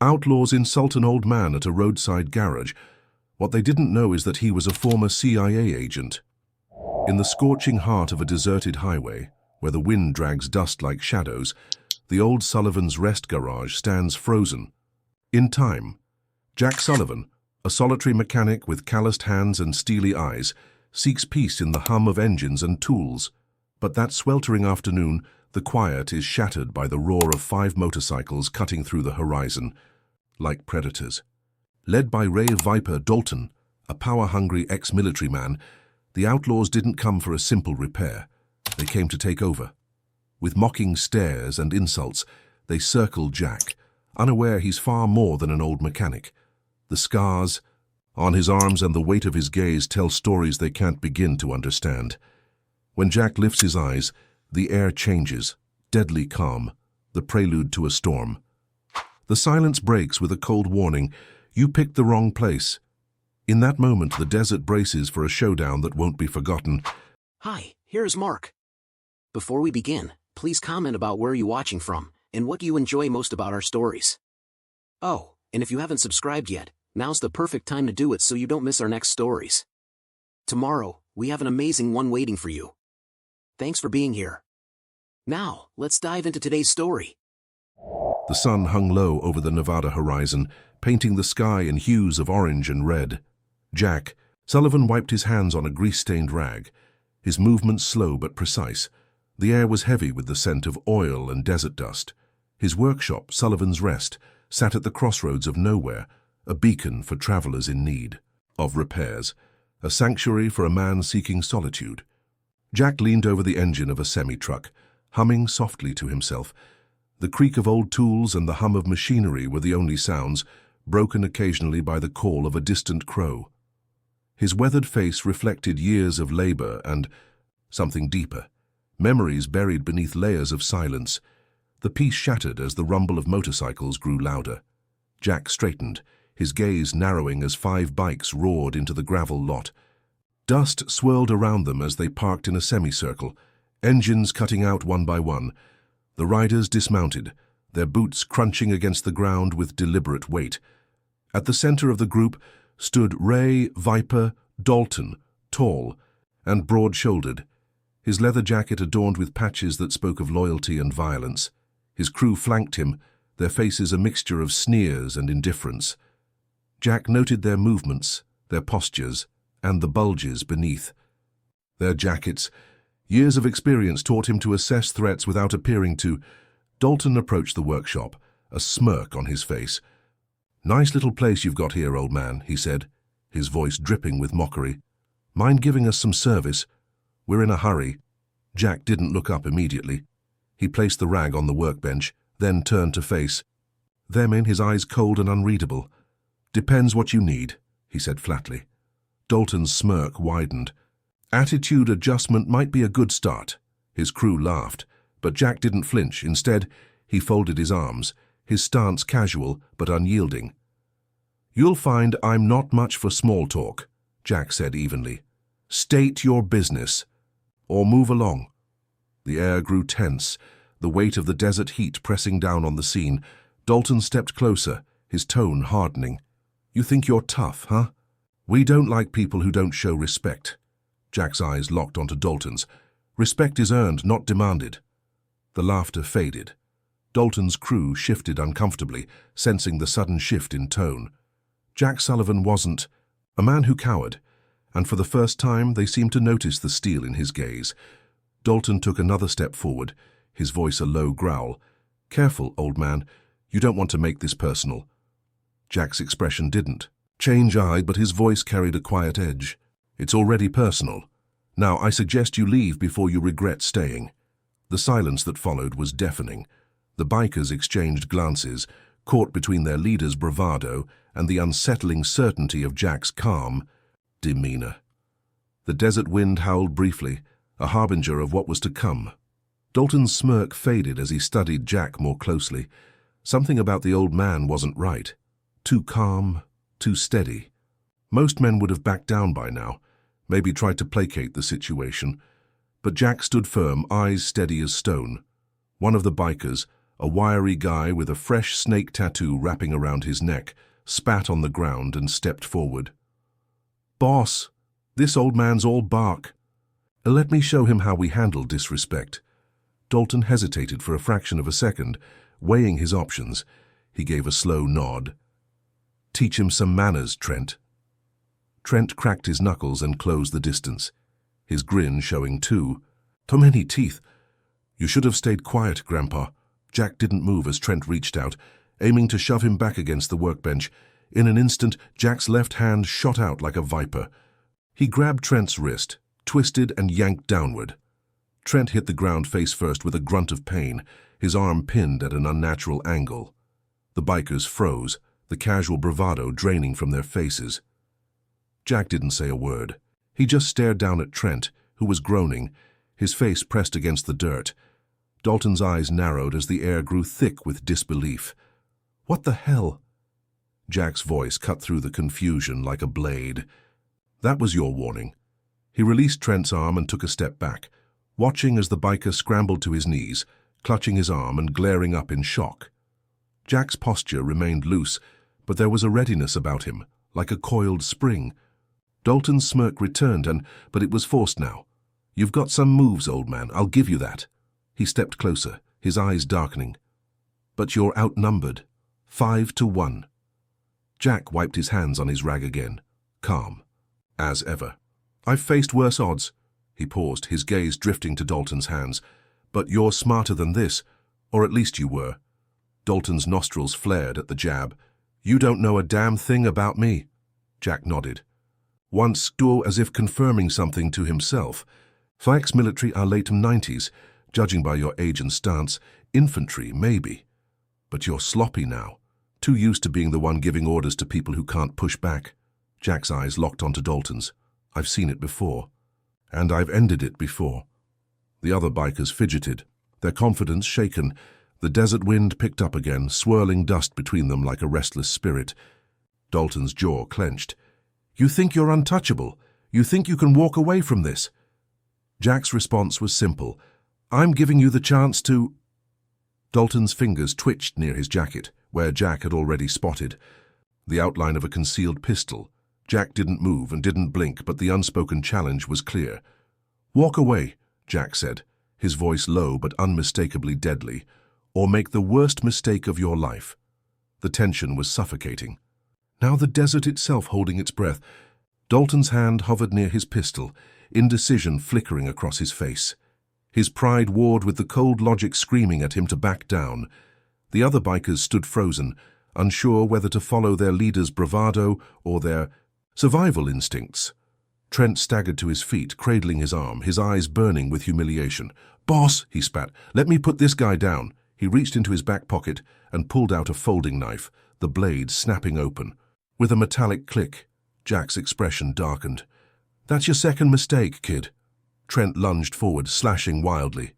Outlaws insult an old man at a roadside garage. What they didn't know is that he was a former CIA agent. In the scorching heart of a deserted highway, where the wind drags dust like shadows, the old Sullivan's rest garage stands frozen. In time, Jack Sullivan, a solitary mechanic with calloused hands and steely eyes, seeks peace in the hum of engines and tools. But that sweltering afternoon, the quiet is shattered by the roar of 5 motorcycles cutting through the horizon, like predators. Led by Ray Viper Dalton, a power-hungry ex-military man, the Outlaws didn't come for a simple repair. They came to take over. With mocking stares and insults, they circle Jack, unaware he's far more than an old mechanic. The scars on his arms and the weight of his gaze tell stories they can't begin to understand. When Jack lifts his eyes, the air changes, deadly calm, the prelude to a storm. The silence breaks with a cold warning. You picked the wrong place. In that moment, the desert braces for a showdown that won't be forgotten. Hi, here's Mark. Before we begin, please comment about where you're watching from and what you enjoy most about our stories. Oh, and if you haven't subscribed yet, now's the perfect time to do it so you don't miss our next stories. Tomorrow, we have an amazing one waiting for you. Thanks for being here. Now, let's dive into today's story. The sun hung low over the Nevada horizon, painting the sky in hues of orange and red. Sullivan wiped his hands on a grease-stained rag, his movements slow but precise. The air was heavy with the scent of oil and desert dust. His workshop, Sullivan's Rest, sat at the crossroads of nowhere, a beacon for travelers in need of repairs, a sanctuary for a man seeking solitude. Jack leaned over the engine of a semi-truck, humming softly to himself. The creak of old tools and the hum of machinery were the only sounds, broken occasionally by the call of a distant crow. His weathered face reflected years of labor and something deeper, memories buried beneath layers of silence. The peace shattered as the rumble of motorcycles grew louder. Jack straightened, his gaze narrowing as 5 bikes roared into the gravel lot. Dust swirled around them as they parked in a semicircle, engines cutting out one by one. The riders dismounted, their boots crunching against the ground with deliberate weight. At the center of the group stood Ray Viper Dalton, tall and broad-shouldered, his leather jacket adorned with patches that spoke of loyalty and violence. His crew flanked him, their faces a mixture of sneers and indifference. Jack noted their movements, their postures, and the bulges beneath. Their jackets. Years of experience taught him to assess threats without appearing to. Dalton approached the workshop, a smirk on his face. "Nice little place you've got here, old man," he said, his voice dripping with mockery. "Mind giving us some service? We're in a hurry." Jack didn't look up immediately. He placed the rag on the workbench, then turned to face them, in his eyes cold and unreadable. "Depends what you need," he said flatly. Dalton's smirk widened. "Attitude adjustment might be a good start." His crew laughed, but Jack didn't flinch. Instead, he folded his arms, his stance casual but unyielding. "You'll find I'm not much for small talk," Jack said evenly. "State your business, or move along." The air grew tense, the weight of the desert heat pressing down on the scene. Dalton stepped closer, his tone hardening. "You think you're tough, huh? We don't like people who don't show respect." Jack's eyes locked onto Dalton's. "Respect is earned, not demanded." The laughter faded. Dalton's crew shifted uncomfortably, sensing the sudden shift in tone. Jack Sullivan wasn't a man who cowered, and for the first time they seemed to notice the steel in his gaze. Dalton took another step forward, his voice a low growl. "Careful, old man. You don't want to make this personal." Jack's expression didn't change, but his voice carried a quiet edge. "It's already personal. Now, I suggest you leave before you regret staying." The silence that followed was deafening. The bikers exchanged glances, caught between their leader's bravado and the unsettling certainty of Jack's calm demeanor. The desert wind howled briefly, a harbinger of what was to come. Dalton's smirk faded as he studied Jack more closely. Something about the old man wasn't right. Too calm, too steady. Most men would have backed down by now, maybe tried to placate the situation. But Jack stood firm, eyes steady as stone. One of the bikers, A wiry guy with a fresh snake tattoo wrapping around his neck spat on the ground and stepped forward. "Boss, this old man's all bark. Let me show him how we handle disrespect." Dalton hesitated for a fraction of a second, weighing his options. He gave a slow nod. "Teach him some manners, Trent." Trent cracked his knuckles and closed the distance, his grin showing too. "Too many teeth. You should have stayed quiet, Grandpa." Jack didn't move as Trent reached out, aiming to shove him back against the workbench. In an instant, Jack's left hand shot out like a viper. He grabbed Trent's wrist, twisted and yanked downward. Trent hit the ground face first with a grunt of pain, his arm pinned at an unnatural angle. The bikers froze, the casual bravado draining from their faces. Jack didn't say a word. He just stared down at Trent, who was groaning, his face pressed against the dirt. Dalton's eyes narrowed as the air grew thick with disbelief. "What the hell?" Jack's voice cut through the confusion like a blade. "That was your warning." He released Trent's arm and took a step back, watching as the biker scrambled to his knees, clutching his arm and glaring up in shock. Jack's posture remained loose, but there was a readiness about him, like a coiled spring. Dalton's smirk returned, but it was forced now. "You've got some moves, old man, I'll give you that." He stepped closer, his eyes darkening. "But you're outnumbered. 5-1. Jack wiped his hands on his rag again, calm, as ever. "I've faced worse odds." He paused, his gaze drifting to Dalton's hands. "But you're smarter than this, or at least you were." Dalton's nostrils flared at the jab. "You don't know a damn thing about me." Jack nodded. Once, as if confirming something to himself. "Fikes military are late 90s, judging by your age and stance. Infantry, maybe. But you're sloppy now, too used to being the one giving orders to people who can't push back." Jack's eyes locked onto Dalton's. "I've seen it before. And I've ended it before." The other bikers fidgeted, their confidence shaken. The desert wind picked up again, swirling dust between them like a restless spirit. Dalton's jaw clenched. "You think you're untouchable? You think you can walk away from this?" Jack's response was simple. "I'm giving you the chance to—" Dalton's fingers twitched near his jacket, where Jack had already spotted the outline of a concealed pistol. Jack didn't move and didn't blink, but the unspoken challenge was clear. "Walk away," Jack said, his voice low but unmistakably deadly, "or make the worst mistake of your life." The tension was suffocating. Now the desert itself holding its breath. Dalton's hand hovered near his pistol, indecision flickering across his face. His pride warred with the cold logic screaming at him to back down. The other bikers stood frozen, unsure whether to follow their leader's bravado or their survival instincts. Trent staggered to his feet, cradling his arm, his eyes burning with humiliation. "Boss," he spat, "let me put this guy down." He reached into his back pocket and pulled out a folding knife, the blade snapping open. With a metallic click, Jack's expression darkened. "That's your second mistake, kid." Trent lunged forward, slashing wildly.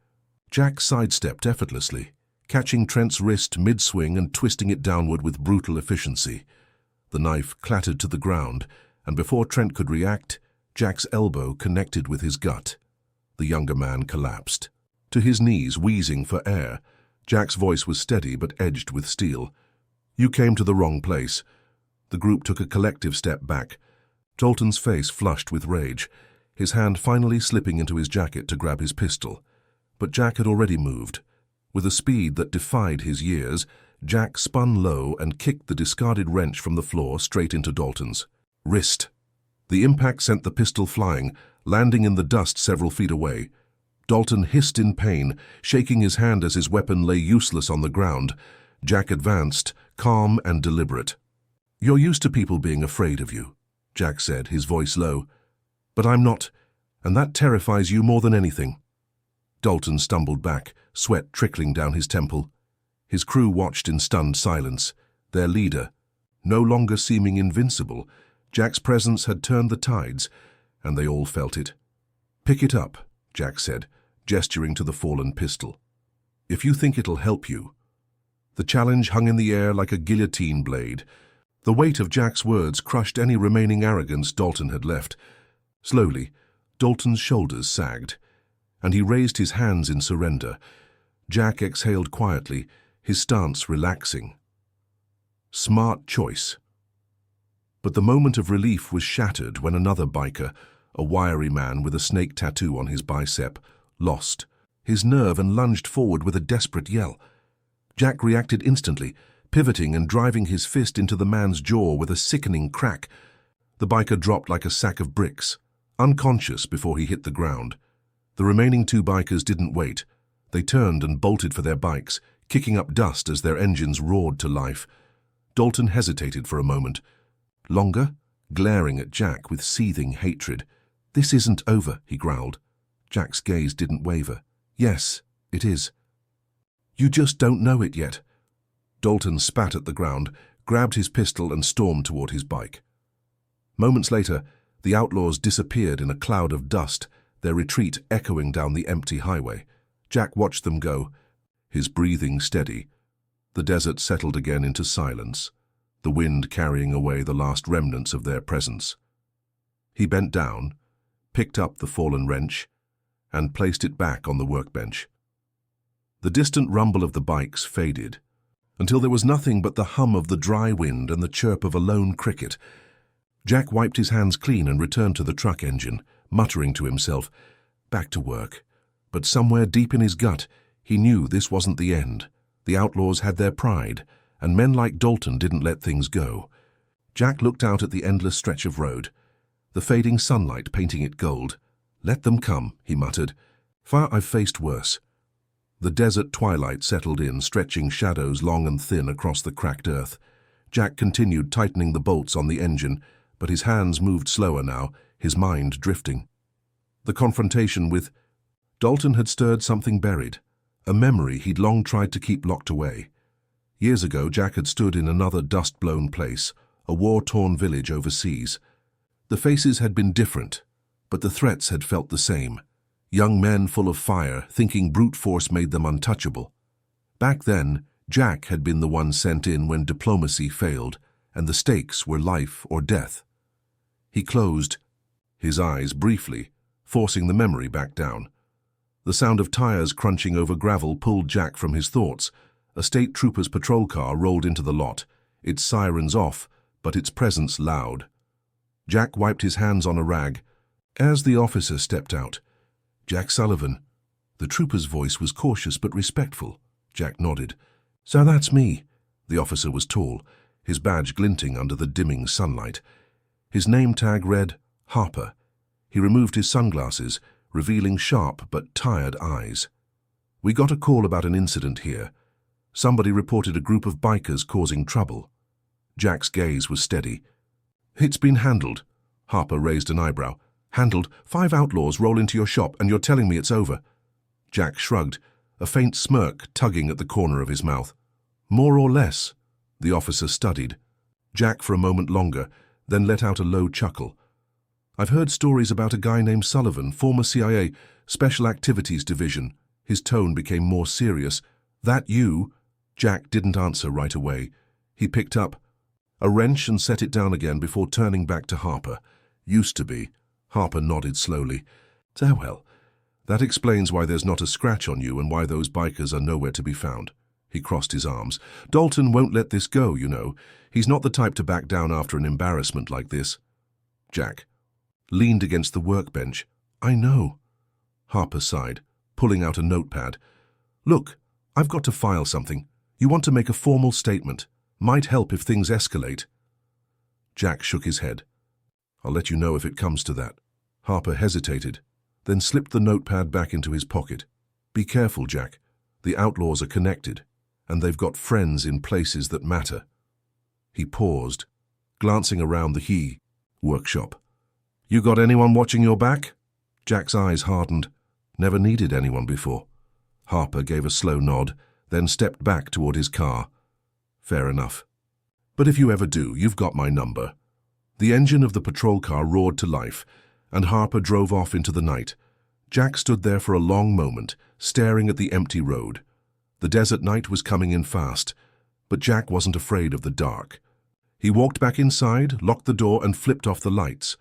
Jack sidestepped effortlessly, catching Trent's wrist mid-swing and twisting it downward with brutal efficiency. The knife clattered to the ground, and before Trent could react, Jack's elbow connected with his gut. The younger man collapsed. To his knees, wheezing for air, Jack's voice was steady but edged with steel. "You came to the wrong place." The group took a collective step back. Dalton's face flushed with rage, his hand finally slipping into his jacket to grab his pistol. But Jack had already moved. With a speed that defied his years, Jack spun low and kicked the discarded wrench from the floor straight into Dalton's wrist. The impact sent the pistol flying, landing in the dust several feet away. Dalton hissed in pain, shaking his hand as his weapon lay useless on the ground. Jack advanced, calm and deliberate. "You're used to people being afraid of you," Jack said, his voice low. "But I'm not, and that terrifies you more than anything." Dalton stumbled back, sweat trickling down his temple. His crew watched in stunned silence. Their leader, no longer seeming invincible, Jack's presence had turned the tides, and they all felt it. "Pick it up," Jack said, gesturing to the fallen pistol. "If you think it'll help you." The challenge hung in the air like a guillotine blade. The weight of Jack's words crushed any remaining arrogance Dalton had left. Slowly, Dalton's shoulders sagged, and he raised his hands in surrender. Jack exhaled quietly, his stance relaxing. Smart choice. But the moment of relief was shattered when another biker, a wiry man with a snake tattoo on his bicep, lost his nerve and lunged forward with a desperate yell. Jack reacted instantly, pivoting and driving his fist into the man's jaw with a sickening crack. The biker dropped like a sack of bricks, unconscious before he hit the ground. The remaining two bikers didn't wait. They turned and bolted for their bikes, kicking up dust as their engines roared to life. Dalton hesitated for a moment. Longer, glaring at Jack with seething hatred. "This isn't over," he growled. Jack's gaze didn't waver. "Yes, it is. You just don't know it yet." Dalton spat at the ground, grabbed his pistol and stormed toward his bike. Moments later, the outlaws disappeared in a cloud of dust, their retreat echoing down the empty highway. Jack watched them go, his breathing steady. The desert settled again into silence, the wind carrying away the last remnants of their presence. He bent down, picked up the fallen wrench, and placed it back on the workbench. The distant rumble of the bikes faded, until there was nothing but the hum of the dry wind and the chirp of a lone cricket. Jack wiped his hands clean and returned to the truck engine, muttering to himself, back to work. But somewhere deep in his gut, he knew this wasn't the end. The outlaws had their pride, and men like Dalton didn't let things go. Jack looked out at the endless stretch of road, the fading sunlight painting it gold. "Let them come," he muttered. "Far I've faced worse." The desert twilight settled in, stretching shadows long and thin across the cracked earth. Jack continued tightening the bolts on the engine, but his hands moved slower now, his mind drifting. The confrontation with Dalton had stirred something buried, a memory he'd long tried to keep locked away. Years ago, Jack had stood in another dust-blown place, a war-torn village overseas. The faces had been different, but the threats had felt the same. Young men full of fire, thinking brute force made them untouchable. Back then, Jack had been the one sent in when diplomacy failed, and the stakes were life or death. He closed his eyes briefly, forcing the memory back down. The sound of tires crunching over gravel pulled Jack from his thoughts. A state trooper's patrol car rolled into the lot, its sirens off, but its presence loud. Jack wiped his hands on a rag as the officer stepped out. "Jack Sullivan." The trooper's voice was cautious but respectful. Jack nodded. "So that's me." The officer was tall, his badge glinting under the dimming sunlight. His name tag read Harper. He removed his sunglasses, revealing sharp but tired eyes. "We got a call about an incident here. Somebody reported a group of bikers causing trouble." Jack's gaze was steady. "It's been handled." Harper raised an eyebrow. "Handled? 5 outlaws roll into your shop and you're telling me it's over?" Jack shrugged, a faint smirk tugging at the corner of his mouth. "More or less?" The officer studied Jack for a moment longer, then let out a low chuckle. "I've heard stories about a guy named Sullivan, former CIA, Special Activities Division." His tone became more serious. "That you?" Jack didn't answer right away. He picked up a wrench and set it down again before turning back to Harper. "Used to be." Harper nodded slowly. "So well, that explains why there's not a scratch on you and why those bikers are nowhere to be found." He crossed his arms. "Dalton won't let this go, you know. He's not the type to back down after an embarrassment like this." Jack leaned against the workbench. "I know." Harper sighed, pulling out a notepad. "Look, I've got to file something. You want to make a formal statement. Might help if things escalate." Jack shook his head. "I'll let you know if it comes to that." Harper hesitated, then slipped the notepad back into his pocket. "Be careful, Jack. The outlaws are connected, and they've got friends in places that matter." He paused, glancing around the workshop. "You got anyone watching your back?" Jack's eyes hardened. "Never needed anyone before." Harper gave a slow nod, then stepped back toward his car. "Fair enough. But if you ever do, you've got my number." The engine of the patrol car roared to life, and Harper drove off into the night. Jack stood there for a long moment, staring at the empty road. The desert night was coming in fast, but Jack wasn't afraid of the dark. He walked back inside, locked the door, and flipped off the lights.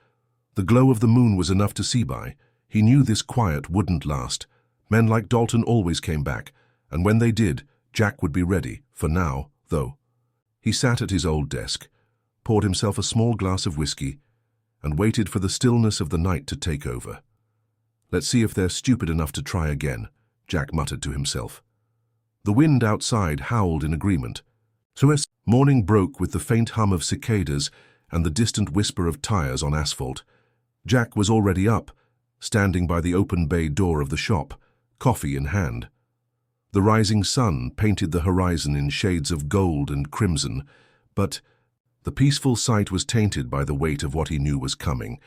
The glow of the moon was enough to see by. He knew this quiet wouldn't last. Men like Dalton always came back, and when they did, Jack would be ready, for now, though. He sat at his old desk, poured himself a small glass of whiskey, and waited for the stillness of the night to take over. "Let's see if they're stupid enough to try again," Jack muttered to himself. The wind outside howled in agreement. So as morning broke with the faint hum of cicadas and the distant whisper of tires on asphalt, Jack was already up, standing by the open bay door of the shop, coffee in hand. The rising sun painted the horizon in shades of gold and crimson, but the peaceful sight was tainted by the weight of what he knew was coming.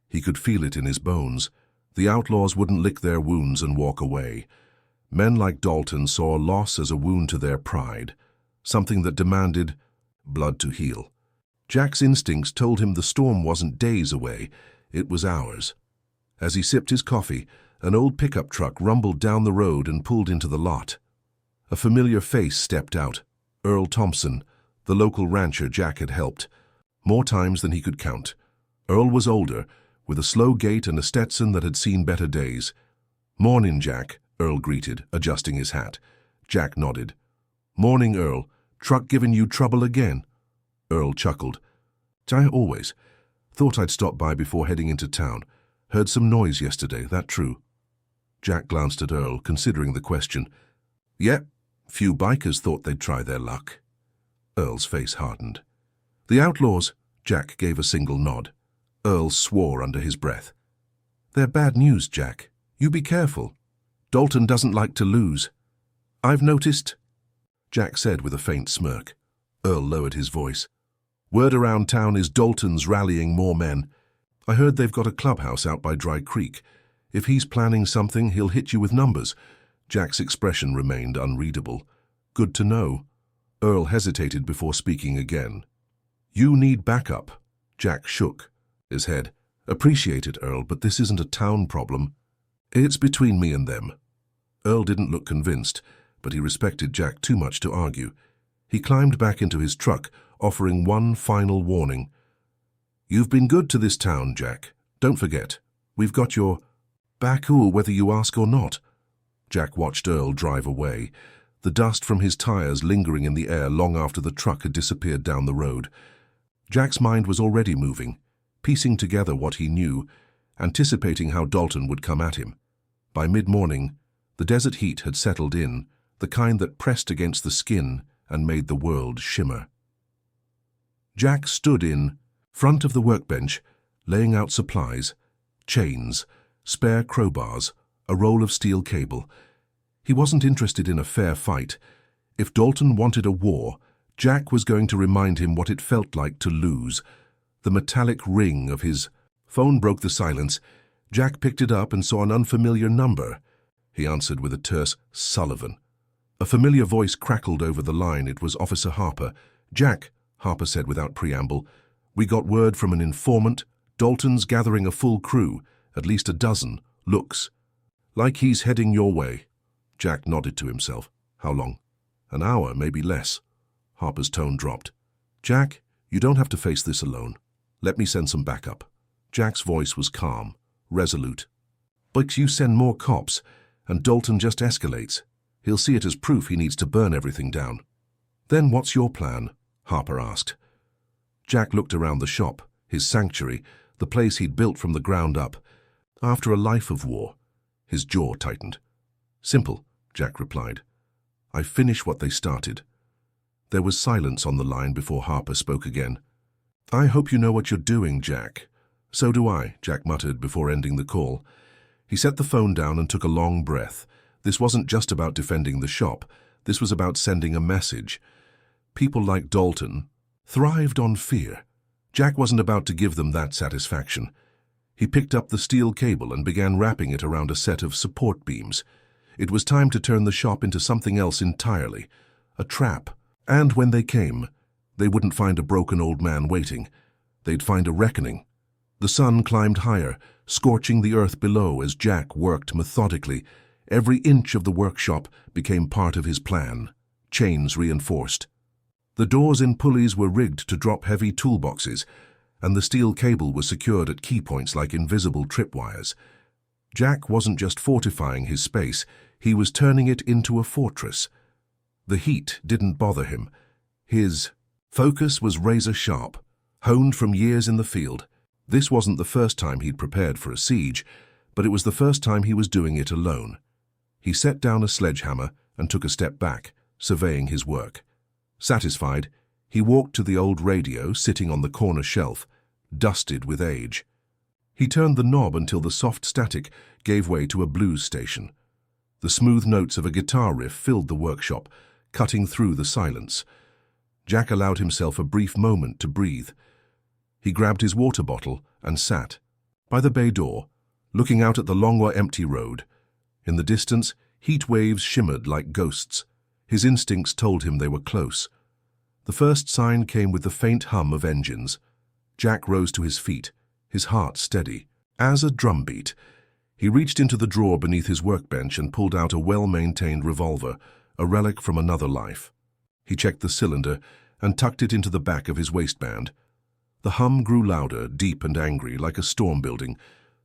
He could feel it in his bones. The outlaws wouldn't lick their wounds and walk away. Men like Dalton saw loss as a wound to their pride, something that demanded blood to heal. Jack's instincts told him the storm wasn't days away, it was hours. As he sipped his coffee, an old pickup truck rumbled down the road and pulled into the lot. A familiar face stepped out, Earl Thompson, the local rancher Jack had helped, more times than he could count. Earl was older, with a slow gait and a Stetson that had seen better days. "Mornin', Jack," Earl greeted, adjusting his hat. Jack nodded. "Morning, Earl. Truck giving you trouble again?" Earl chuckled. "I always. Thought I'd stop by before heading into town. Heard some noise yesterday, that true?" Jack glanced at Earl, considering the question. "Yep, few bikers thought they'd try their luck." Earl's face hardened. "The Outlaws," Jack gave a single nod. Earl swore under his breath. "They're bad news, Jack. You be careful. Dalton doesn't like to lose. I've noticed," Jack said with a faint smirk. Earl lowered his voice. "Word around town is Dalton's rallying more men. I heard they've got a clubhouse out by Dry Creek. If he's planning something, he'll hit you with numbers." Jack's expression remained unreadable. "Good to know." Earl hesitated before speaking again. "You need backup." Jack shook his head. "Appreciate it, Earl, but this isn't a town problem. It's between me and them." Earl didn't look convinced, but he respected Jack too much to argue. He climbed back into his truck, offering one final warning. "You've been good to this town, Jack. Don't forget, we've got your back whether you ask or not." Jack watched Earl drive away, the dust from his tires lingering in the air long after the truck had disappeared down the road. Jack's mind was already moving, piecing together what he knew, anticipating how Dalton would come at him. By mid-morning, the desert heat had settled in, the kind that pressed against the skin and made the world shimmer. Jack stood in front of the workbench, laying out supplies, chains, spare crowbars, a roll of steel cable. He wasn't interested in a fair fight. If Dalton wanted a war, Jack was going to remind him what it felt like to lose. The metallic ring of his phone broke the silence. Jack picked it up and saw an unfamiliar number. He answered with a terse "Sullivan." A familiar voice crackled over the line. It was Officer Harper. "Jack," Harper said without preamble, "we got word from an informant. Dalton's gathering a full crew, at least a dozen. Looks like he's heading your way." Jack nodded to himself. "How long?" "An hour, maybe less." Harper's tone dropped. "Jack, you don't have to face this alone. Let me send some backup." Jack's voice was calm, resolute. "But you send more cops, and Dalton just escalates. He'll see it as proof he needs to burn everything down." "Then what's your plan?" Harper asked. Jack looked around the shop, his sanctuary, the place he'd built from the ground up. After a life of war, his jaw tightened. "Simple," Jack replied. "I finish what they started." There was silence on the line before Harper spoke again. "I hope you know what you're doing, Jack." "So do I," Jack muttered before ending the call. He set the phone down and took a long breath. This wasn't just about defending the shop. This was about sending a message. People like Dalton thrived on fear. Jack wasn't about to give them that satisfaction. He picked up the steel cable and began wrapping it around a set of support beams. It was time to turn the shop into something else entirely, a trap. And when they came, they wouldn't find a broken old man waiting. They'd find a reckoning. The sun climbed higher, scorching the earth below as Jack worked methodically. Every inch of the workshop became part of his plan, chains reinforced. The doors and pulleys were rigged to drop heavy toolboxes, and the steel cable was secured at key points like invisible tripwires. Jack wasn't just fortifying his space, he was turning it into a fortress. The heat didn't bother him. His focus was razor-sharp, honed from years in the field. This wasn't the first time he'd prepared for a siege, but it was the first time he was doing it alone. He set down a sledgehammer and took a step back, surveying his work. Satisfied, he walked to the old radio sitting on the corner shelf, dusted with age. He turned the knob until the soft static gave way to a blues station. The smooth notes of a guitar riff filled the workshop, cutting through the silence. Jack allowed himself a brief moment to breathe. He grabbed his water bottle and sat by the bay door, looking out at the long empty road. In the distance, heat waves shimmered like ghosts. His instincts told him they were close. The first sign came with the faint hum of engines. Jack rose to his feet, his heart steady as a drumbeat. He reached into the drawer beneath his workbench and pulled out a well-maintained revolver, a relic from another life. He checked the cylinder and tucked it into the back of his waistband. The hum grew louder, deep and angry, like a storm building.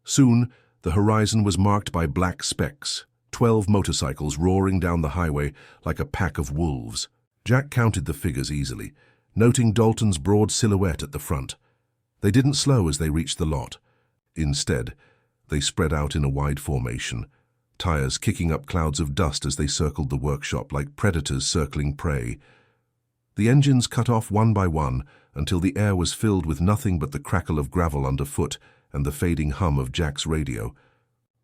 Soon, the horizon was marked by black specks, 12 motorcycles roaring down the highway like a pack of wolves. Jack counted the figures easily, noting Dalton's broad silhouette at the front. They didn't slow as they reached the lot. Instead, they spread out in a wide formation, tires kicking up clouds of dust as they circled the workshop like predators circling prey. The engines cut off one by one until the air was filled with nothing but the crackle of gravel underfoot and the fading hum of Jack's radio.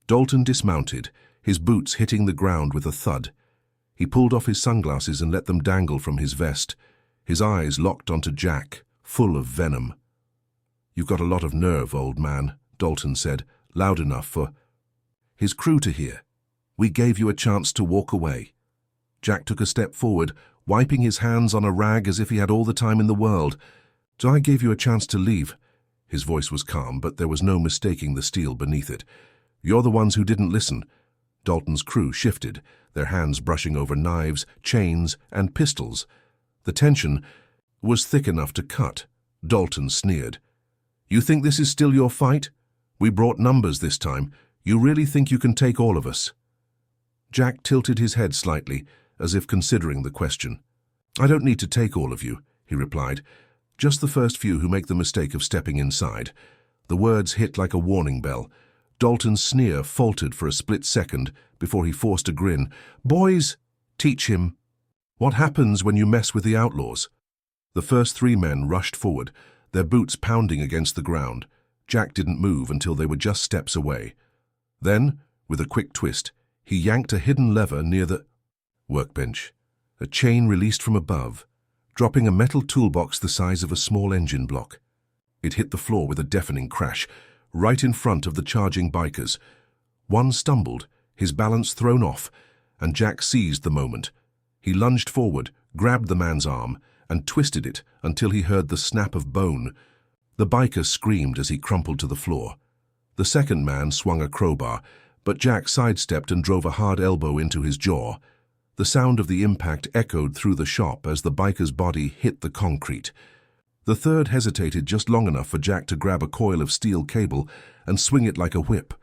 Dalton dismounted, his boots hitting the ground with a thud. He pulled off his sunglasses and let them dangle from his vest. His eyes locked onto Jack, full of venom. "You've got a lot of nerve, old man," Dalton said, loud enough for his crew to hear. "We gave you a chance to walk away." Jack took a step forward, wiping his hands on a rag as if he had all the time in the world. "So I gave you a chance to leave." His voice was calm, but there was no mistaking the steel beneath it. "You're the ones who didn't listen." Dalton's crew shifted, their hands brushing over knives, chains, and pistols. The tension was thick enough to cut. Dalton sneered. "You think this is still your fight? We brought numbers this time. You really think you can take all of us?" Jack tilted his head slightly, as if considering the question. "I don't need to take all of you," he replied. "Just the first few who make the mistake of stepping inside." The words hit like a warning bell. Dalton's sneer faltered for a split second before he forced a grin. "Boys, teach him. What happens when you mess with the Outlaws?" The first 3 men rushed forward, their boots pounding against the ground. Jack didn't move until they were just steps away. Then, with a quick twist, he yanked a hidden lever near the workbench. A chain released from above, dropping a metal toolbox the size of a small engine block. It hit the floor with a deafening crash, right in front of the charging bikers. One stumbled, his balance thrown off, and Jack seized the moment. He lunged forward, grabbed the man's arm, and twisted it until he heard the snap of bone. The biker screamed as he crumpled to the floor. The second man swung a crowbar, but Jack sidestepped and drove a hard elbow into his jaw. The sound of the impact echoed through the shop as the biker's body hit the concrete. The third hesitated just long enough for Jack to grab a coil of steel cable and swing it like a whip.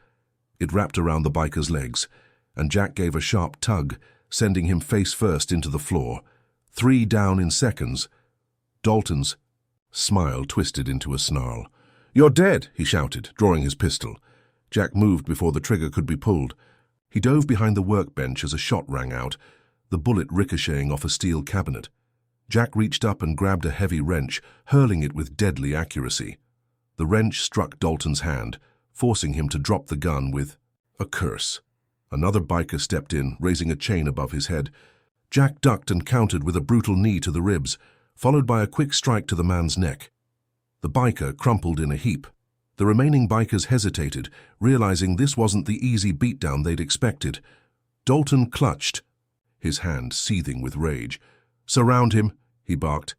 It wrapped around the biker's legs, and Jack gave a sharp tug, sending him face first into the floor. 3 down in seconds. Dalton's smile twisted into a snarl. "You're dead," he shouted, drawing his pistol. Jack moved before the trigger could be pulled. He dove behind the workbench as a shot rang out, the bullet ricocheting off a steel cabinet. Jack reached up and grabbed a heavy wrench, hurling it with deadly accuracy. The wrench struck Dalton's hand, forcing him to drop the gun with a curse. Another biker stepped in, raising a chain above his head. Jack ducked and countered with a brutal knee to the ribs, followed by a quick strike to the man's neck. The biker crumpled in a heap. The remaining bikers hesitated, realizing this wasn't the easy beatdown they'd expected. Dalton clutched, his hand seething with rage. "Surround him," he barked.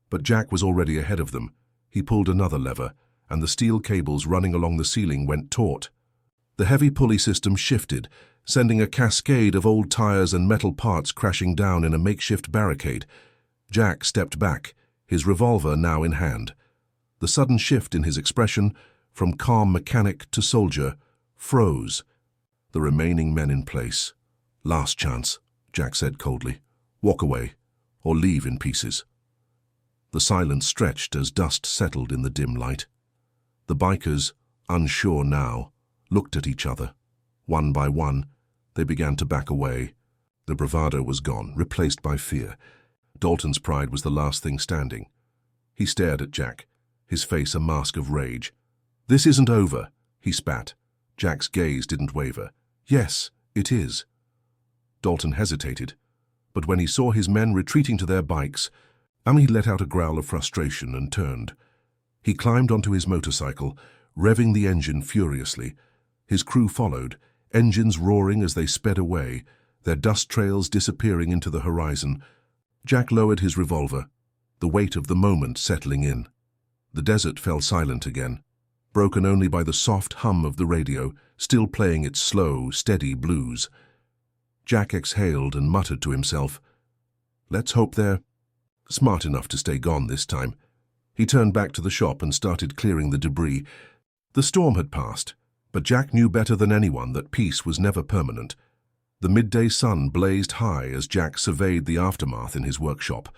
But Jack was already ahead of them. He pulled another lever, and the steel cables running along the ceiling went taut. The heavy pulley system shifted, sending a cascade of old tires and metal parts crashing down in a makeshift barricade. Jack stepped back, his revolver now in hand. The sudden shift in his expression, from calm mechanic to soldier, froze. The remaining men in place. "Last chance," Jack said coldly. Walk away, or leave in pieces. The silence stretched as dust settled in the dim light. The bikers, unsure now, looked at each other. One by one, they began to back away. The bravado was gone, replaced by fear. Dalton's pride was the last thing standing. He stared at Jack, his face a mask of rage. "This isn't over," he spat. Jack's gaze didn't waver. "Yes, it is." Dalton hesitated, but when he saw his men retreating to their bikes, he let out a growl of frustration and turned. He climbed onto his motorcycle, revving the engine furiously. His crew followed, engines roaring as they sped away, their dust trails disappearing into the horizon. Jack lowered his revolver, the weight of the moment settling in. The desert fell silent again, broken only by the soft hum of the radio, still playing its slow, steady blues. Jack exhaled and muttered to himself, "Let's hope they're smart enough to stay gone this time." He turned back to the shop and started clearing the debris. The storm had passed, but Jack knew better than anyone that peace was never permanent. The midday sun blazed high as Jack surveyed the aftermath in his workshop.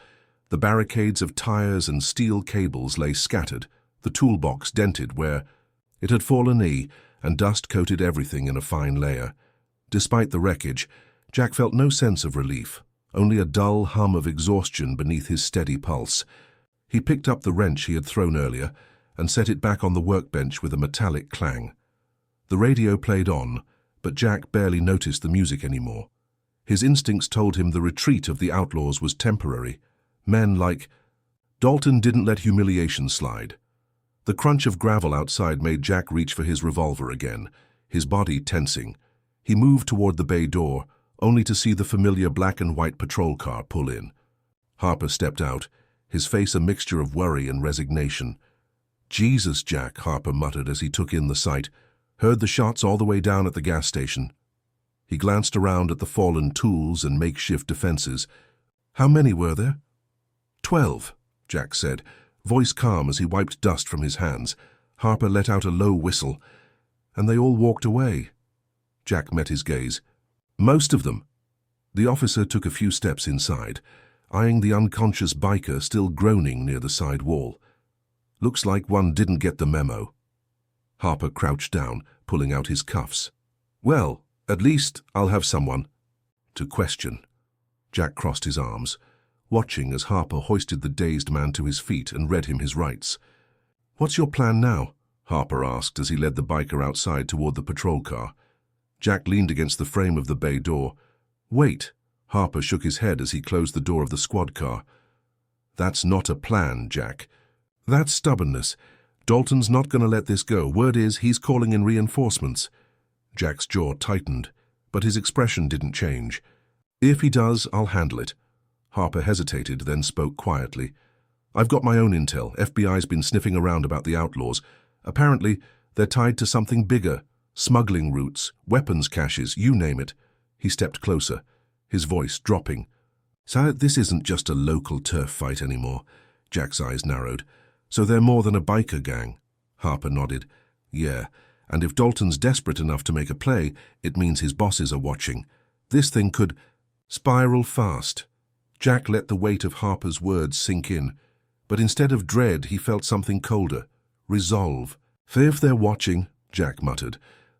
The barricades of tires and steel cables lay scattered, the toolbox dented where it had fallen and dust coated everything in a fine layer. Despite the wreckage, Jack felt no sense of relief, only a dull hum of exhaustion beneath his steady pulse. He picked up the wrench he had thrown earlier and set it back on the workbench with a metallic clang. The radio played on, but Jack barely noticed the music anymore. His instincts told him the retreat of the Outlaws was temporary. Men like Dalton didn't let humiliation slide. The crunch of gravel outside made Jack reach for his revolver again, his body tensing. He moved toward the bay door, only to see the familiar black and white patrol car pull in. Harper stepped out, his face a mixture of worry and resignation. "Jesus, Jack," Harper muttered as he took in the sight. "Heard the shots all the way down at the gas station." He glanced around at the fallen tools and makeshift defenses. "How many were there?" 12, Jack said, voice calm as he wiped dust from his hands. Harper let out a low whistle, and they all walked away. Jack met his gaze. "Most of them." The officer took a few steps inside, eyeing the unconscious biker still groaning near the side wall. "Looks like one didn't get the memo." Harper crouched down, pulling out his cuffs. "Well, at least I'll have someone to question." Jack crossed his arms, watching as Harper hoisted the dazed man to his feet and read him his rights. "What's your plan now?" Harper asked as he led the biker outside toward the patrol car. Jack leaned against the frame of the bay door. "Wait." Harper shook his head as he closed the door of the squad car. "That's not a plan, Jack. That's stubbornness. Dalton's not going to let this go. Word is he's calling in reinforcements." Jack's jaw tightened, but his expression didn't change. "If he does, I'll handle it." Harper hesitated, then spoke quietly. "I've got my own intel. FBI's been sniffing around about the Outlaws. Apparently, they're tied to something bigger. Smuggling routes, weapons caches, you name it." He stepped closer, his voice dropping. "So this isn't just a local turf fight anymore." Jack's eyes narrowed. "So they're more than a biker gang?" Harper nodded. "Yeah, and if Dalton's desperate enough to make a play, it means his bosses are watching. This thing could spiral fast." Jack let the weight of Harper's words sink in, but instead of dread, he felt something colder, resolve. "If they're watching," Jack muttered,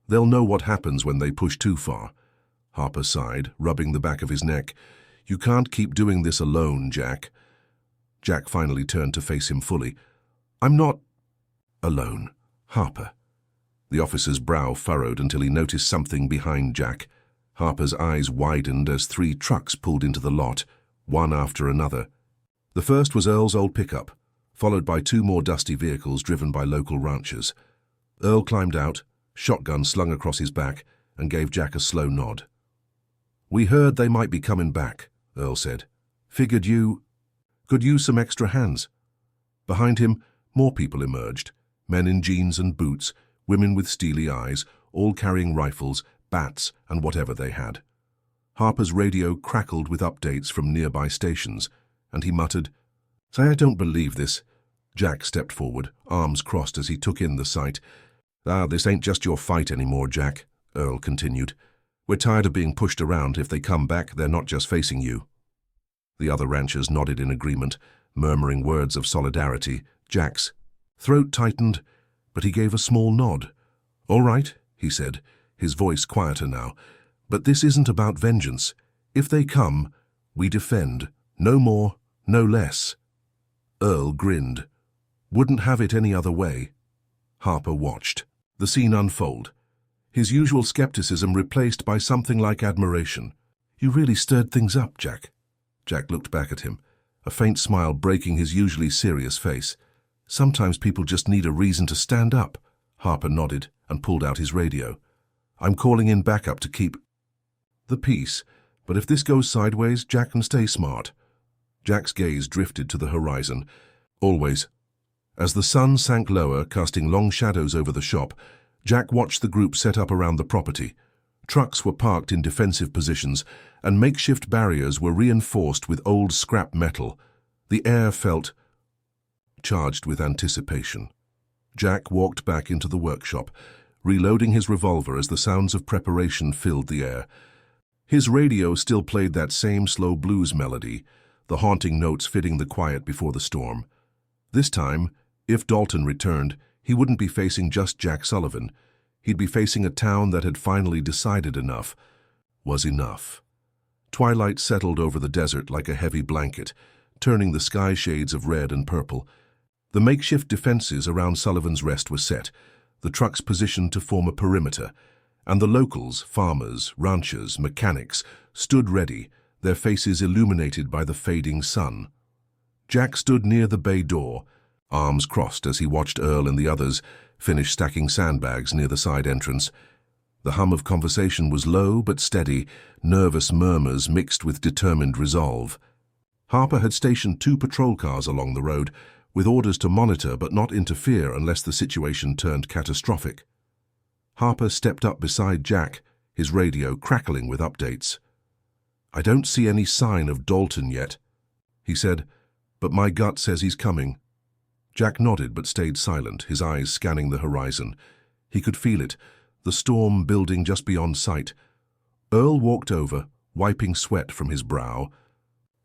"they'll know what happens when they push too far." Harper sighed, rubbing the back of his neck. "You can't keep doing this alone, Jack." Jack finally turned to face him fully. "I'm not alone, Harper." The officer's brow furrowed until he noticed something behind Jack. Harper's eyes widened as 3 trucks pulled into the lot, one after another. The first was Earl's old pickup, followed by 2 more dusty vehicles driven by local ranchers. Earl climbed out, shotgun slung across his back, and gave Jack a slow nod. "We heard they might be coming back," Earl said. "Figured you could use some extra hands." Behind him, more people emerged, men in jeans and boots, women with steely eyes, all carrying rifles, bats, and whatever they had. Harper's radio crackled with updates from nearby stations, and he muttered, "Say, I don't believe this." Jack stepped forward, arms crossed as he took in the sight. This ain't just your fight anymore, Jack," Earl continued. "We're tired of being pushed around. If they come back, they're not just facing you." The other ranchers nodded in agreement, murmuring words of solidarity. Jack's throat tightened, but he gave a small nod. "All right," he said, his voice quieter now. "But this isn't about vengeance. If they come, we defend. No more, no less." Earl grinned. "Wouldn't have it any other way." Harper watched the scene unfold, his usual skepticism replaced by something like admiration. "You really stirred things up, Jack." Jack looked back at him, a faint smile breaking his usually serious face. "Sometimes people just need a reason to stand up." Harper nodded and pulled out his radio. "I'm calling in backup to keep the peace, but if this goes sideways, Jack can stay smart." Jack's gaze drifted to the horizon. Always. As the sun sank lower, casting long shadows over the shop, Jack watched the group set up around the property. Trucks were parked in defensive positions, and makeshift barriers were reinforced with old scrap metal. The air felt charged with anticipation. Jack walked back into the workshop, reloading his revolver as the sounds of preparation filled the air. His radio still played that same slow blues melody, the haunting notes fitting the quiet before the storm. This time, if Dalton returned, he wouldn't be facing just Jack Sullivan. He'd be facing a town that had finally decided enough was enough. Twilight settled over the desert like a heavy blanket, turning the sky shades of red and purple. The makeshift defenses around Sullivan's Rest were set, the trucks positioned to form a perimeter, and the locals, farmers, ranchers, mechanics, stood ready, their faces illuminated by the fading sun. Jack stood near the bay door, arms crossed as he watched Earl and the others finish stacking sandbags near the side entrance. The hum of conversation was low but steady, nervous murmurs mixed with determined resolve. Harper had stationed 2 patrol cars along the road, with orders to monitor but not interfere unless the situation turned catastrophic. Harper stepped up beside Jack, his radio crackling with updates. "I don't see any sign of Dalton yet," he said, "but my gut says he's coming." Jack nodded but stayed silent, his eyes scanning the horizon. He could feel it, the storm building just beyond sight. Earl walked over, wiping sweat from his brow.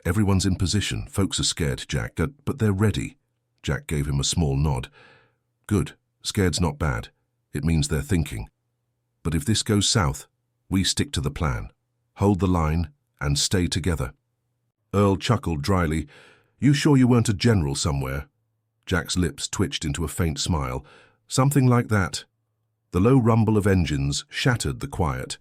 "Everyone's in position. Folks are scared, Jack, but they're ready." Jack gave him a small nod. "Good. Scared's not bad. It means they're thinking. But if this goes south, we stick to the plan. Hold the line and stay together." Earl chuckled dryly. "You sure you weren't a general somewhere?" Jack's lips twitched into a faint smile. "Something like that." The low rumble of engines shattered the quiet.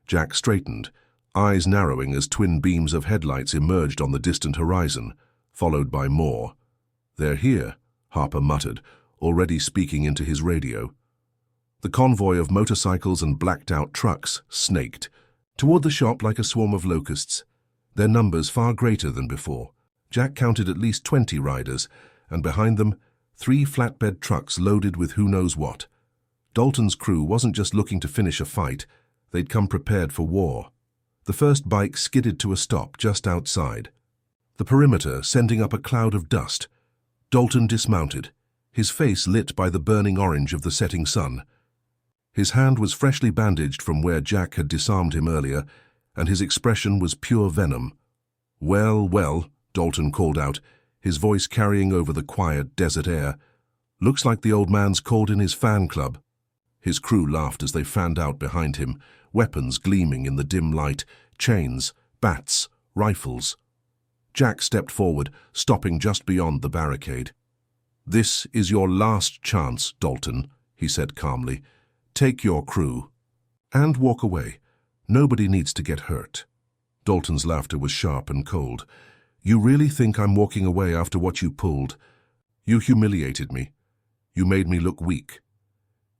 Jack straightened, eyes narrowing as twin beams of headlights emerged on the distant horizon, followed by more. "They're here," Harper muttered, already speaking into his radio. The convoy of motorcycles and blacked-out trucks snaked toward the shop like a swarm of locusts, their numbers far greater than before. Jack counted at least 20 riders, and behind them, 3 flatbed trucks loaded with who knows what. Dalton's crew wasn't just looking to finish a fight, they'd come prepared for war. The first bike skidded to a stop just outside the perimeter, sending up a cloud of dust. Dalton dismounted, his face lit by the burning orange of the setting sun. His hand was freshly bandaged from where Jack had disarmed him earlier, and his expression was pure venom. "Well, well," Dalton called out, his voice carrying over the quiet desert air. "Looks like the old man's called in his fan club." His crew laughed as they fanned out behind him, weapons gleaming in the dim light, chains, bats, rifles. Jack stepped forward, stopping just beyond the barricade. "This is your last chance, Dalton," he said calmly. "Take your crew and walk away. Nobody needs to get hurt." Dalton's laughter was sharp and cold. "You really think I'm walking away after what you pulled? You humiliated me. You made me look weak."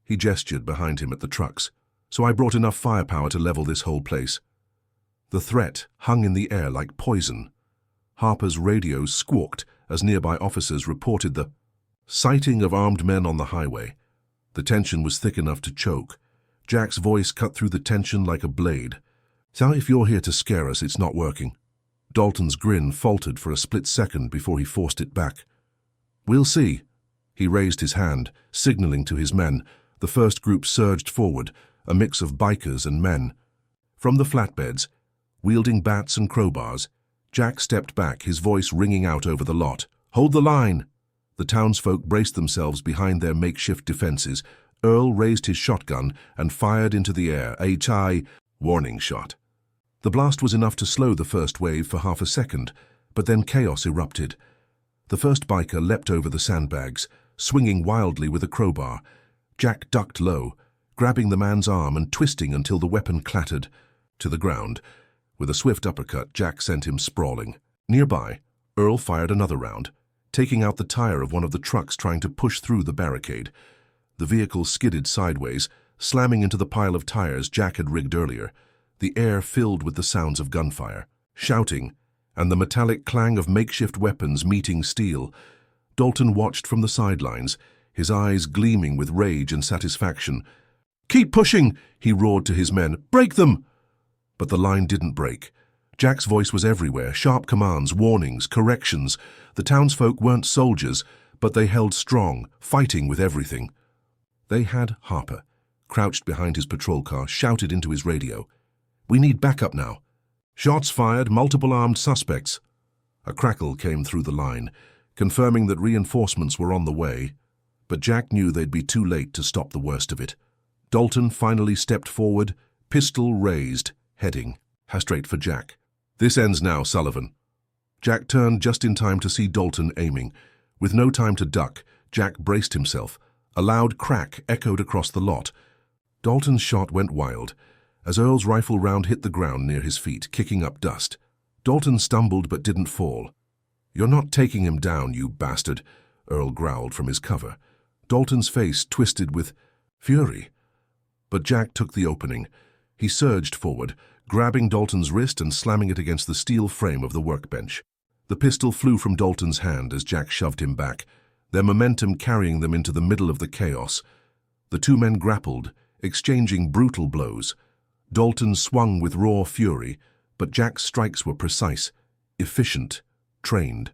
He gestured behind him at the trucks. "So I brought enough firepower to level this whole place." The threat hung in the air like poison. Harper's radios squawked as nearby officers reported the sighting of armed men on the highway. The tension was thick enough to choke. Jack's voice cut through the tension like a blade. "So if you're here to scare us, it's not working." Dalton's grin faltered for a split second before he forced it back. "We'll see." He raised his hand, signaling to his men. The first group surged forward, a mix of bikers and men. From the flatbeds, wielding bats and crowbars, Jack stepped back, his voice ringing out over the lot. "Hold the line!" The townsfolk braced themselves behind their makeshift defenses. Earl raised his shotgun and fired into the air, a tie warning shot. The blast was enough to slow the first wave for half a second, but then chaos erupted. The first biker leapt over the sandbags, swinging wildly with a crowbar. Jack ducked low, grabbing the man's arm and twisting until the weapon clattered to the ground. With a swift uppercut, Jack sent him sprawling. Nearby, Earl fired another round, taking out the tire of one of the trucks trying to push through the barricade. The vehicle skidded sideways, slamming into the pile of tires Jack had rigged earlier. The air filled with the sounds of gunfire, shouting, and the metallic clang of makeshift weapons meeting steel. Dalton watched from the sidelines, his eyes gleaming with rage and satisfaction. "Keep pushing!" he roared to his men. "Break them!" But the line didn't break. Jack's voice was everywhere, sharp commands, warnings, corrections. The townsfolk weren't soldiers, but they held strong, fighting with everything. They had Harper, crouched behind his patrol car, shouted into his radio. "We need backup now. Shots fired, multiple armed suspects." A crackle came through the line, confirming that reinforcements were on the way, but Jack knew they'd be too late to stop the worst of it. Dalton finally stepped forward, pistol raised, heading straight for Jack. "This ends now, Sullivan." Jack turned just in time to see Dalton aiming. With no time to duck, Jack braced himself. A loud crack echoed across the lot. Dalton's shot went wild, as Earl's rifle round hit the ground near his feet, kicking up dust. Dalton stumbled but didn't fall. "You're not taking him down, you bastard," Earl growled from his cover. Dalton's face twisted with fury. But Jack took the opening. He surged forward, grabbing Dalton's wrist and slamming it against the steel frame of the workbench. The pistol flew from Dalton's hand as Jack shoved him back, their momentum carrying them into the middle of the chaos. The two men grappled, exchanging brutal blows. Dalton swung with raw fury, but Jack's strikes were precise, efficient, trained.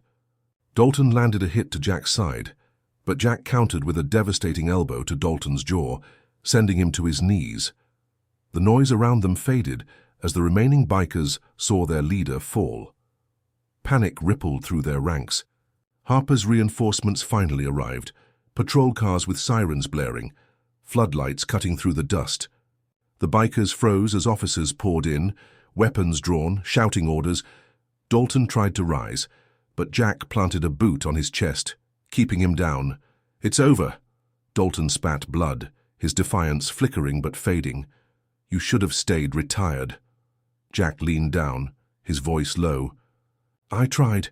Dalton landed a hit to Jack's side, but Jack countered with a devastating elbow to Dalton's jaw, sending him to his knees. The noise around them faded as the remaining bikers saw their leader fall. Panic rippled through their ranks. Harper's reinforcements finally arrived, patrol cars with sirens blaring, floodlights cutting through the dust. The bikers froze as officers poured in, weapons drawn, shouting orders. Dalton tried to rise, but Jack planted a boot on his chest, keeping him down. "It's over." Dalton spat blood, his defiance flickering but fading. "You should have stayed retired." Jack leaned down, his voice low. "I tried."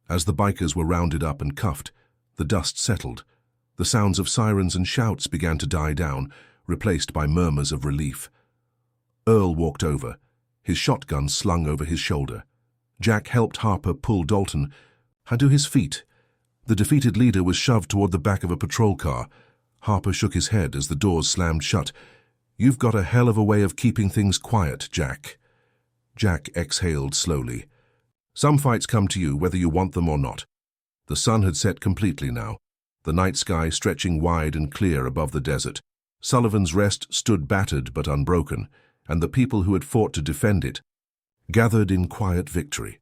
As the bikers were rounded up and cuffed, the dust settled. The sounds of sirens and shouts began to die down, replaced by murmurs of relief. Earl walked over, his shotgun slung over his shoulder. Jack helped Harper pull Dalton to his feet. The defeated leader was shoved toward the back of a patrol car. Harper shook his head as the doors slammed shut. "You've got a hell of a way of keeping things quiet, Jack." Jack exhaled slowly. "Some fights come to you whether you want them or not." The sun had set completely now, the night sky stretching wide and clear above the desert. Sullivan's Rest stood battered but unbroken, and the people who had fought to defend it gathered in quiet victory.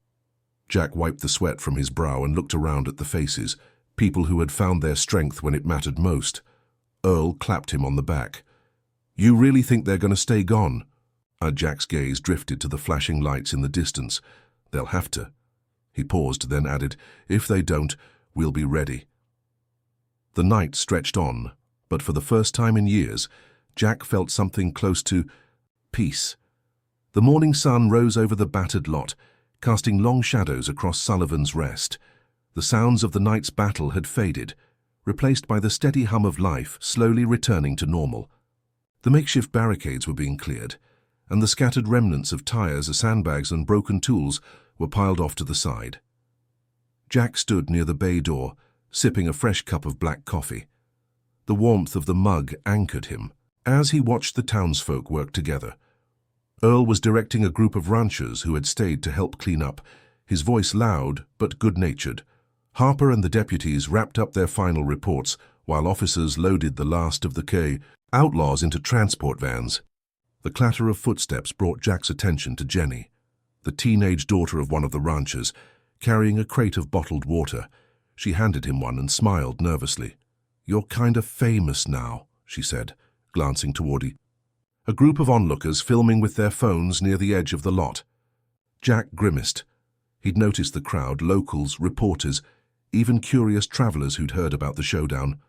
Jack wiped the sweat from his brow and looked around at the faces, people who had found their strength when it mattered most. Earl clapped him on the back. "You really think they're going to stay gone?" Jack's gaze drifted to the flashing lights in the distance. "They'll have to." He paused, then added, "If they don't, we'll be ready." The night stretched on, but for the first time in years, Jack felt something close to peace. The morning sun rose over the battered lot, casting long shadows across Sullivan's Rest. The sounds of the night's battle had faded, replaced by the steady hum of life slowly returning to normal. The makeshift barricades were being cleared, and the scattered remnants of tires, sandbags, and broken tools were piled off to the side. Jack stood near the bay door, sipping a fresh cup of black coffee. The warmth of the mug anchored him as he watched the townsfolk work together. Earl was directing a group of ranchers who had stayed to help clean up, his voice loud but good-natured. Harper and the deputies wrapped up their final reports while officers loaded the last of the Outlaws into transport vans. The clatter of footsteps brought Jack's attention to Jenny. the teenage daughter of one of the ranchers, carrying a crate of bottled water. She handed him one and smiled nervously. "You're kind of famous now," she said, glancing toward him. A group of onlookers filming with their phones near the edge of the lot. Jack grimaced. He'd noticed the crowd, locals, reporters, even curious travelers who'd heard about the showdown.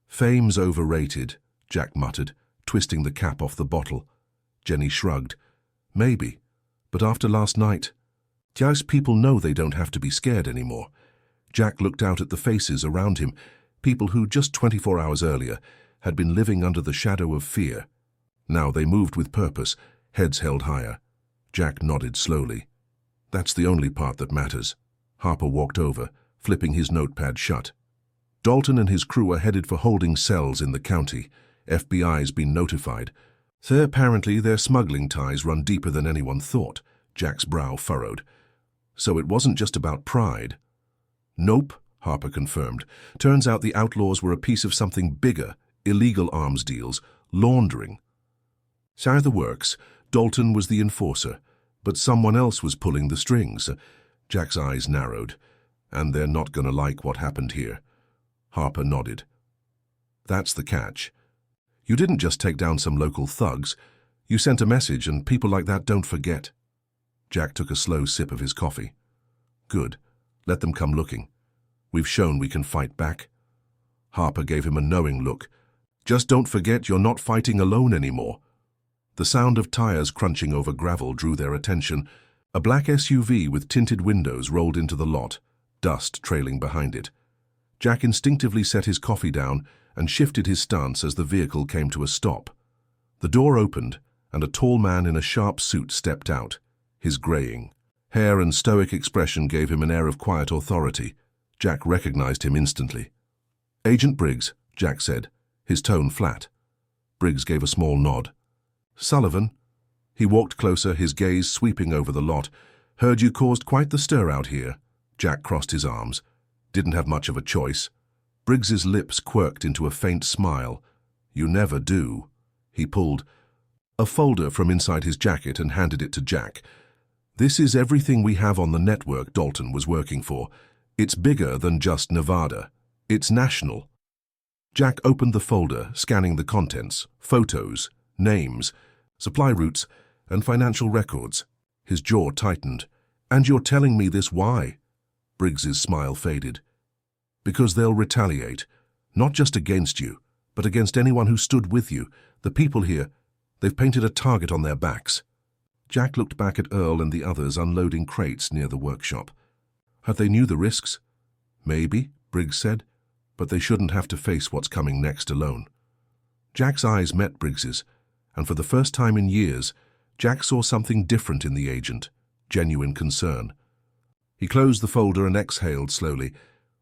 "Fame's overrated," Jack muttered, twisting the cap off the bottle. Jenny shrugged. "Maybe, but after last night, just people know they don't have to be scared anymore." Jack looked out at the faces around him, people who just 24 hours earlier had been living under the shadow of fear. Now they moved with purpose, heads held higher. Jack nodded slowly. "That's the only part that matters." Harper walked over, flipping his notepad shut. "Dalton and his crew are headed for holding cells in the county. FBI's been notified. So apparently their smuggling ties run deeper than anyone thought." Jack's brow furrowed. "So it wasn't just about pride?" "Nope," Harper confirmed. "Turns out the Outlaws were a piece of something bigger, illegal arms deals, laundering." So the works. Dalton was the enforcer, but someone else was pulling the strings. Jack's eyes narrowed. "And they're not going to like what happened here." Harper nodded. "That's the catch. You didn't just take down some local thugs. You sent a message, and people like that don't forget." Jack took a slow sip of his coffee. "Good. Let them come looking. We've shown we can fight back." Harper gave him a knowing look. "Just don't forget you're not fighting alone anymore." The sound of tires crunching over gravel drew their attention. A black SUV with tinted windows rolled into the lot, dust trailing behind it. Jack instinctively set his coffee down and shifted his stance as the vehicle came to a stop. The door opened, and a tall man in a sharp suit stepped out. His graying hair and stoic expression gave him an air of quiet authority. Jack recognized him instantly. "Agent Briggs," Jack said, his tone flat. Briggs gave a small nod. "Sullivan." He walked closer, his gaze sweeping over the lot. "Heard you caused quite the stir out here." Jack crossed his arms. "Didn't have much of a choice." Briggs's lips quirked into a faint smile. "You never do." He pulled a folder from inside his jacket and handed it to Jack. "This is everything we have on the network Dalton was working for. It's bigger than just Nevada. It's national." Jack opened the folder, scanning the contents, photos, names, supply routes, and financial records. His jaw tightened. "And you're telling me this why?" Briggs's smile faded. "Because they'll retaliate, not just against you, but against anyone who stood with you. The people here, they've painted a target on their backs." Jack looked back at Earl and the others unloading crates near the workshop. Had they knew the risks? Maybe, Briggs said, but they shouldn't have to face what's coming next alone. Jack's eyes met Briggs's, and for the first time in years, Jack saw something different in the agent, genuine concern. He closed the folder and exhaled slowly.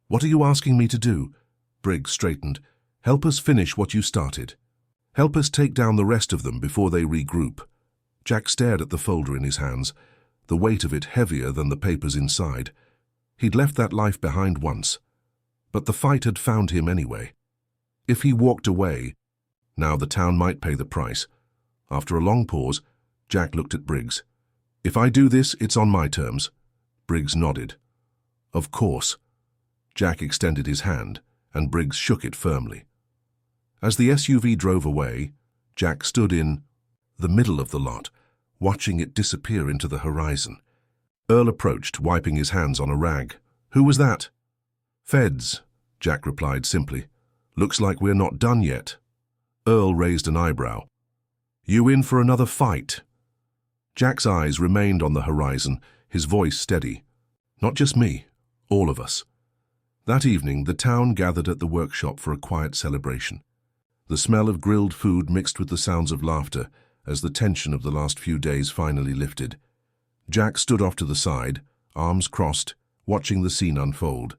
"What are you asking me to do?" Briggs straightened. "Help us finish what you started. Help us take down the rest of them before they regroup." Jack stared at the folder in his hands, the weight of it heavier than the papers inside. He'd left that life behind once, but the fight had found him anyway. If he walked away, now the town might pay the price. After a long pause, Jack looked at Briggs. "If I do this, it's on my terms." Briggs nodded. "Of course." Jack extended his hand, and Briggs shook it firmly. As the SUV drove away, Jack stood in the middle of the lot, watching it disappear into the horizon. Earl approached, wiping his hands on a rag. "Who was that?" "Feds," Jack replied simply. "Looks like we're not done yet." Earl raised an eyebrow. "You in for another fight?" Jack's eyes remained on the horizon, his voice steady. "Not just me, all of us." That evening, the town gathered at the workshop for a quiet celebration. The smell of grilled food mixed with the sounds of laughter as the tension of the last few days finally lifted. Jack stood off to the side, arms crossed, watching the scene unfold.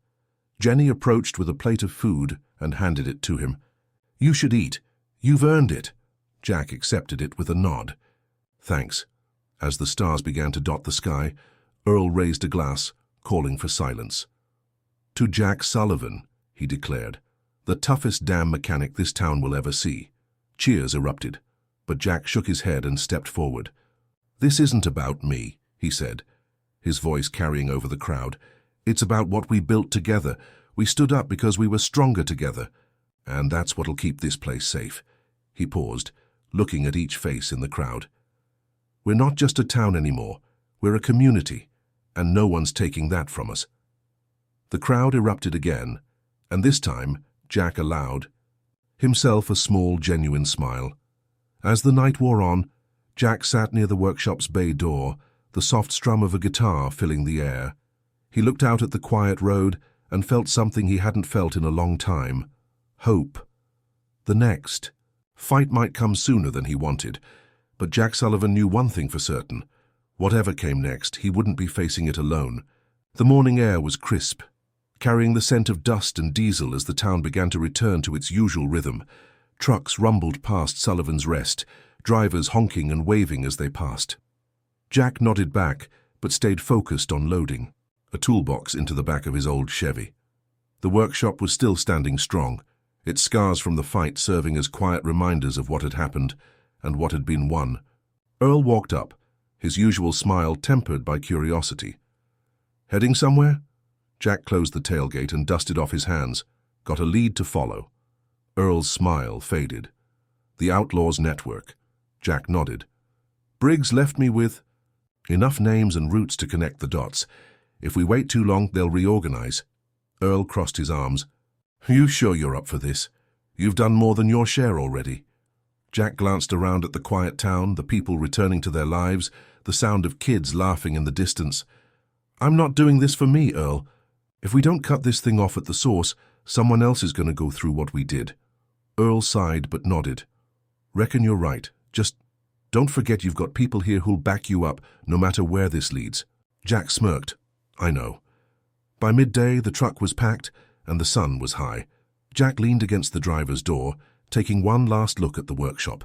Jenny approached with a plate of food and handed it to him. "You should eat. You've earned it." Jack accepted it with a nod. "Thanks." As the stars began to dot the sky, Earl raised a glass, calling for silence. "To Jack Sullivan," he declared, "the toughest damn mechanic this town will ever see." Cheers erupted, but Jack shook his head and stepped forward. "This isn't about me," he said. his voice carrying over the crowd. "It's about what we built together. We stood up because we were stronger together. And that's what'll keep this place safe." He paused, looking at each face in the crowd. "We're not just a town anymore. We're a community, and no one's taking that from us." The crowd erupted again, and this time Jack allowed himself a small, genuine smile. As the night wore on, Jack sat near the workshop's bay door, the soft strum of a guitar filling the air. He looked out at the quiet road and felt something he hadn't felt in a long time: hope. The next fight might come sooner than he wanted, but Jack Sullivan knew one thing for certain: whatever came next, he wouldn't be facing it alone. The morning air was crisp, carrying the scent of dust and diesel as the town began to return to its usual rhythm. Trucks rumbled past Sullivan's Rest, drivers honking and waving as they passed. Jack nodded back, but stayed focused on loading a toolbox into the back of his old Chevy. The workshop was still standing strong, its scars from the fight serving as quiet reminders of what had happened and what had been won. Earl walked up, his usual smile tempered by curiosity. "Heading somewhere?" Jack closed the tailgate and dusted off his hands, got a lead to follow. Earl's smile faded. "The Outlaws network." Jack nodded. "Briggs left me with enough names and routes to connect the dots. If we wait too long, they'll reorganize." Earl crossed his arms. "You sure you're up for this? You've done more than your share already." Jack glanced around at the quiet town, the people returning to their lives, the sound of kids laughing in the distance. "I'm not doing this for me, Earl. If we don't cut this thing off at the source, someone else is going to go through what we did." Earl sighed but nodded. "Reckon you're right. Just don't forget you've got people here who'll back you up, no matter where this leads." Jack smirked. "I know." By midday, the truck was packed, and the sun was high. Jack leaned against the driver's door, taking one last look at the workshop.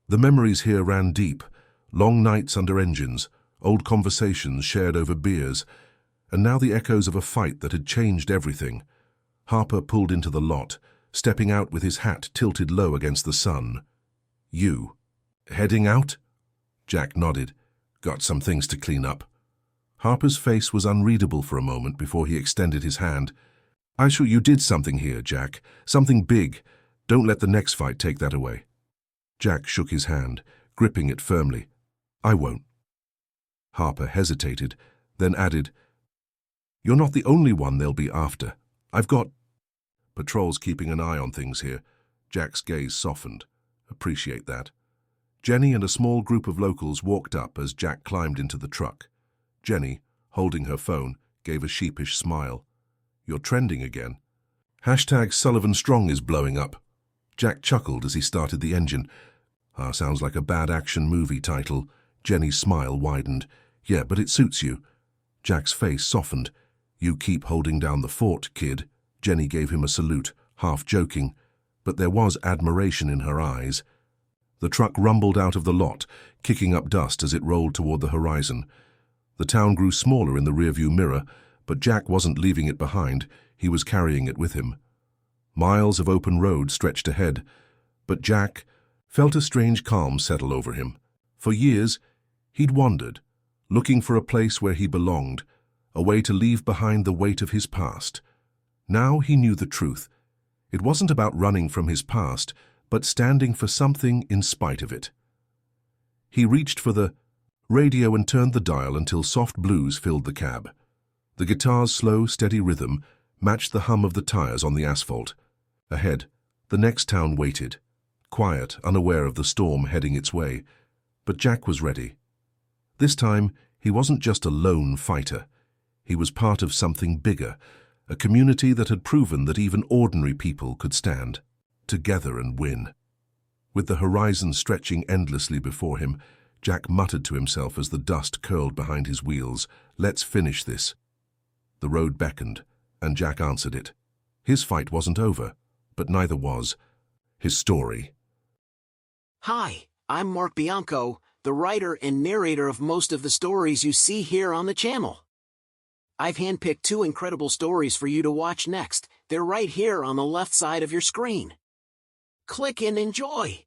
The memories here ran deep: long nights under engines, old conversations shared over beers, and now the echoes of a fight that had changed everything. Harper pulled into the lot, stepping out with his hat tilted low against the sun. "You heading out?" Jack nodded. "Got some things to clean up." Harper's face was unreadable for a moment before he extended his hand. "I'm sure you did something here, Jack. Something big. Don't let the next fight take that away." Jack shook his hand, gripping it firmly. "I won't." Harper hesitated, then added, "You're not the only one they'll be after. I've got patrols keeping an eye on things here." Jack's gaze softened. "Appreciate that." Jenny and a small group of locals walked up as Jack climbed into the truck. Jenny, holding her phone, gave a sheepish smile. "You're trending again." #Sullivan Strong is blowing up. Jack chuckled as he started the engine. Sounds like a bad action movie title." Jenny's smile widened. "Yeah, but it suits you." Jack's face softened. "You keep holding down the fort, kid." Jenny gave him a salute, half joking, but there was admiration in her eyes. The truck rumbled out of the lot, kicking up dust as it rolled toward the horizon. The town grew smaller in the rearview mirror, but Jack wasn't leaving it behind. He was carrying it with him. Miles of open road stretched ahead, but Jack felt a strange calm settle over him. For years, he'd wandered, looking for a place where he belonged, a way to leave behind the weight of his past. Now he knew the truth. It wasn't about running from his past, but standing for something in spite of it. He reached for the radio and turned the dial until soft blues filled the cab. The guitar's slow, steady rhythm matched the hum of the tires on the asphalt. Ahead, the next town waited, quiet, unaware of the storm heading its way. But Jack was ready. This time, he wasn't just a lone fighter. He was part of something bigger, a community that had proven that even ordinary people could stand together and win. With the horizon stretching endlessly before him, Jack muttered to himself as the dust curled behind his wheels, "Let's finish this." The road beckoned, and Jack answered it. His fight wasn't over, but neither was his story. Hi, I'm Mark Bianco, the writer and narrator of most of the stories you see here on the channel. I've handpicked 2 incredible stories for you to watch next. They're right here on the left side of your screen. Click and enjoy.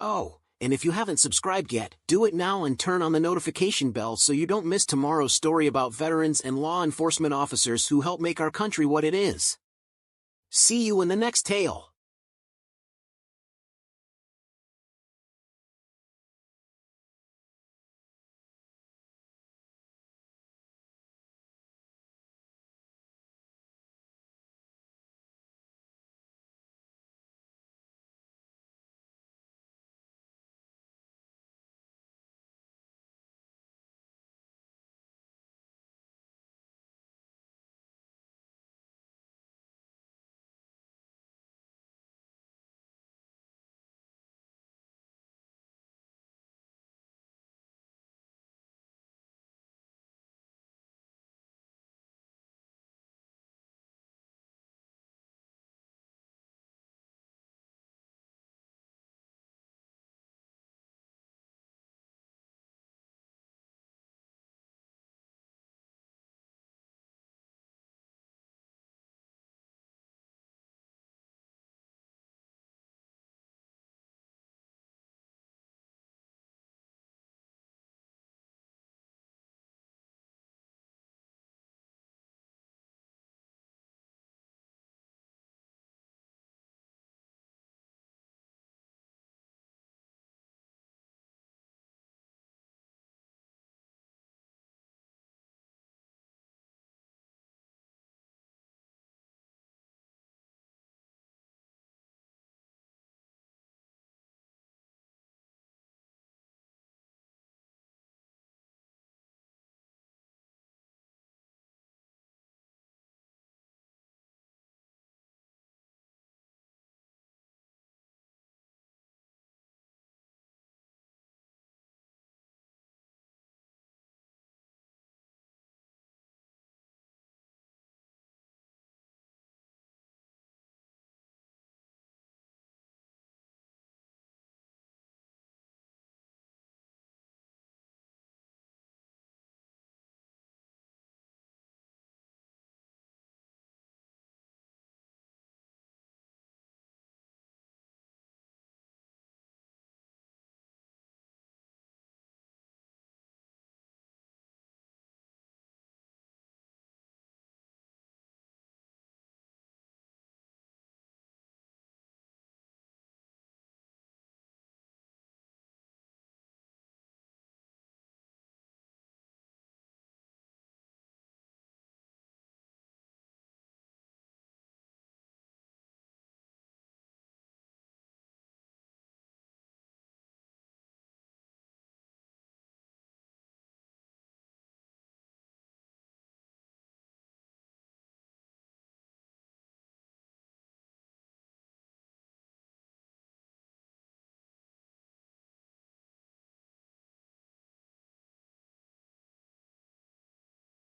Oh, And if you haven't subscribed yet, do it now and turn on the notification bell so you don't miss tomorrow's story about veterans and law enforcement officers who help make our country what it is. See you in the next tale.